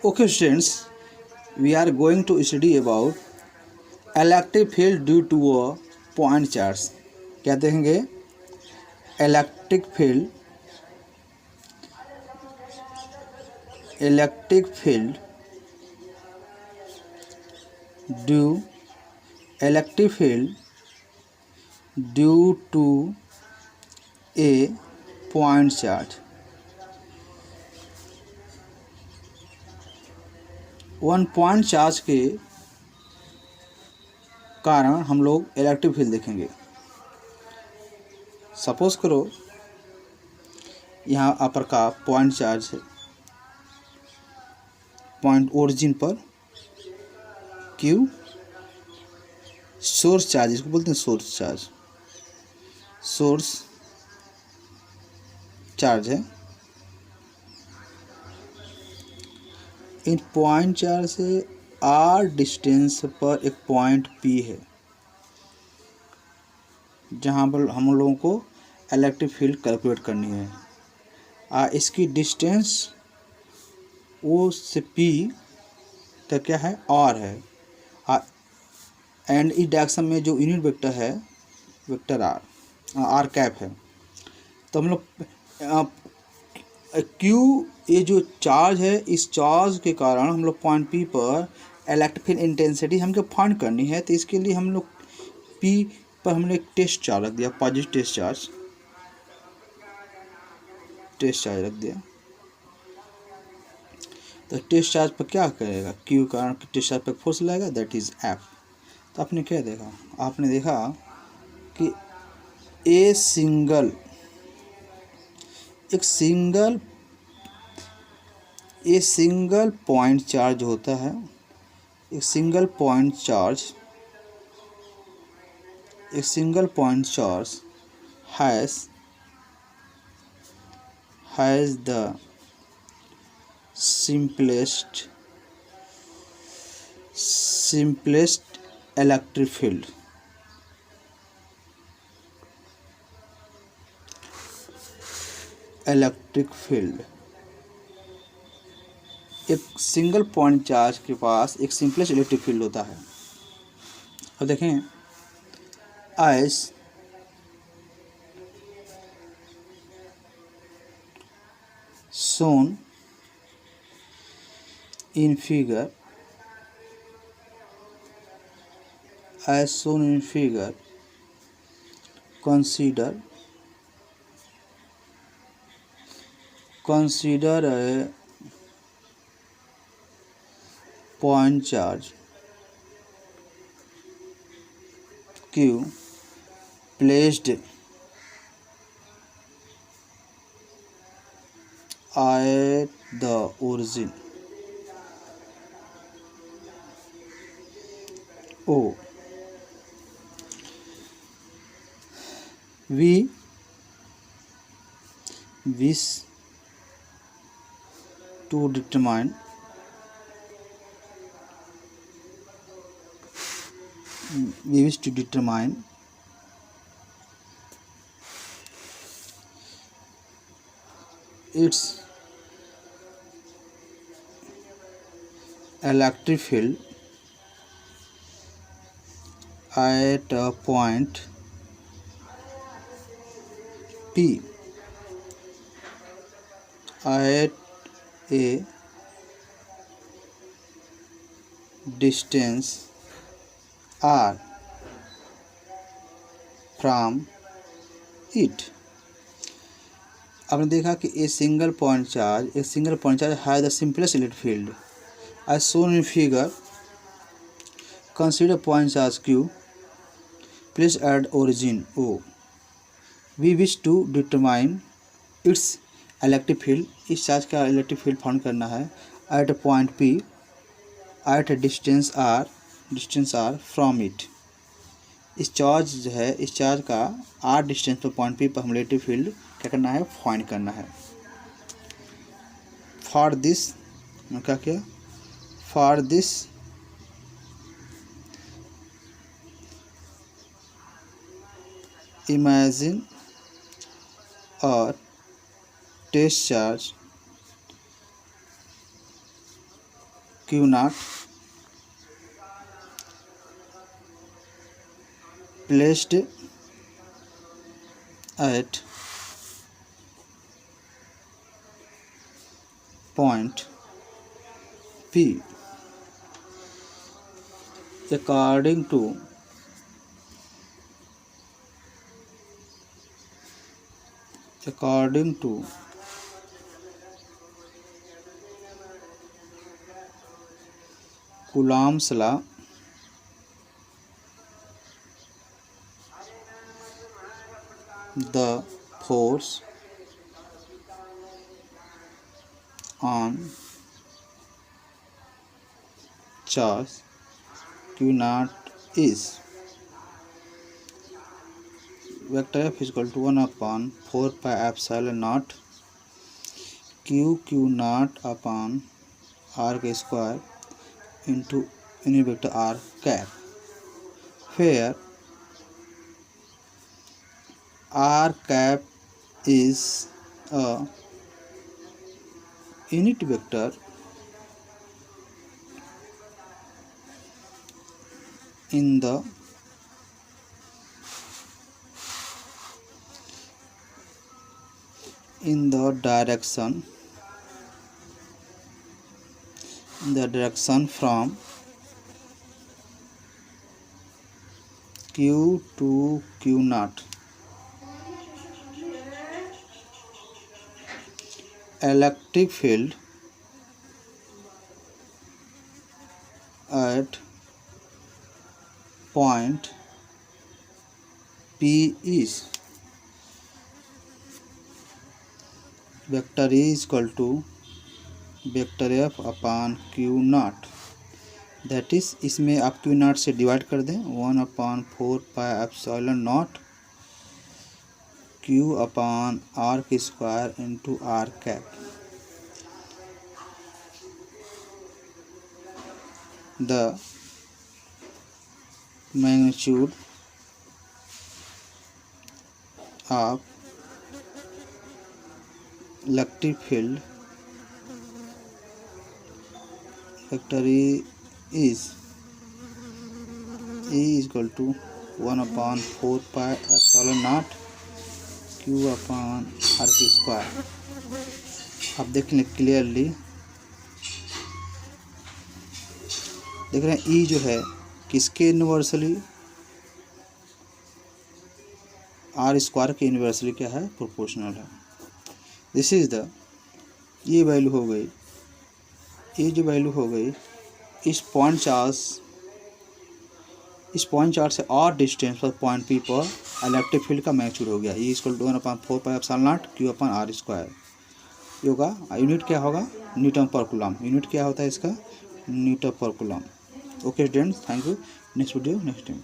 Okay, students, we are going to study about electric field due to a point charge. क्या देखेंगे? Electric field electric field due electric field due to a point charge. One point charge के कारण हम लोग electric field देखेंगे. Suppose करो यहाँ अपर का पॉइंट चार्ज है, पॉइंट ओरिजिन पर क्यू सोर्स चार्ज, इसको बोलते हैं सोर्स चार्ज. सोर्स चार्ज है. इन पॉइंट चार्ज से आर डिस्टेंस पर एक पॉइंट पी है जहाँ पर हम लोगों को इलेक्ट्रिक फील्ड कैलकुलेट करनी है. इसकी डिस्टेंस ओ से पी तक क्या है, आर है. एंड इस डायरेक्शन में जो यूनिट वेक्टर है वेक्टर आर कैप है. तो हम लोग क्यू ये जो चार्ज है, इस चार्ज के कारण हम लोग पॉइंट पी पर इलेक्ट्रिक फील्ड इंटेंसिटी हमको फाइंड करनी है. तो इसके लिए हम लोग पी पर हमने एक टेस्ट चार्ज रख दिया, पॉजिटिव टेस्ट चार्ज रख दिया. तो टेस्ट चार्ज पर क्या करेगा, क्यू कारण टेस्ट चार्ज पर फोर्स लगाएगा, दैट इज एफ. तो आपने क्या देखा, आपने देखा कि एक सिंगल पॉइंट चार्ज होता है. एक single point charge has the simplest electric field. एक सिंगल पॉइंट चार्ज के पास एक सिंपलेस्ट इलेक्ट्रिक फील्ड होता है. अब देखें, as shown in figure, consider a point charge Q placed at the origin O. We wish to determine its electric field at a point P at a distance r from it. आपने देखा कि एक single point charge has the simplest electric field as shown in figure. Consider point charge Q placed at origin O. We wish to determine its electric field. इस charge का electric field find करना है at a point P at a distance r from it. इस charge जो है, इस charge का r distance पर पॉइंट P पर हम इलेक्ट्रिक फील्ड क्या करना है, फाइंड करना है. फॉर दिस क्या किया, for this imagine a test charge Q naught placed at point P according to Coulomb's law, the force on charge Q naught is vector F is equal to 1 upon 4 pi epsilon naught Q naught upon r square into unit vector r cap, where r cap is a unit vector in the direction from Q to Q naught. Electric field at point P is vector E is equal to vector F upon Q naught, that is इसमें आप Q naught से divide कर दें 1 upon 4 pi epsilon naught Q upon r square into r cap. The magnitude of electric field vector E is equal to 1 upon 4 pi epsilon naught Q upon r square. आप देख लें clearly, देख रहे हैं E जो है किसके universally, are square के यूनिवर्सली क्या है, प्रोपोर्शनल है. दिस इज द, ये वैल्यू हो गई, ये जो वैल्यू हो गई इस पॉइंट चार्ज से और डिस्टेंस पर पॉइंट पी पर इलेक्ट्रिक फील्ड का मैग्नीट्यूड हो गया. E equal to 1/4 pi epsilon naught Q upon r square. ये होगा, यूनिट क्या होगा, न्यूटन पर कूलम. यूनिट क्या होता है इसका, न्यूटन पर coulomb. Okay students, thank you. Next video next time.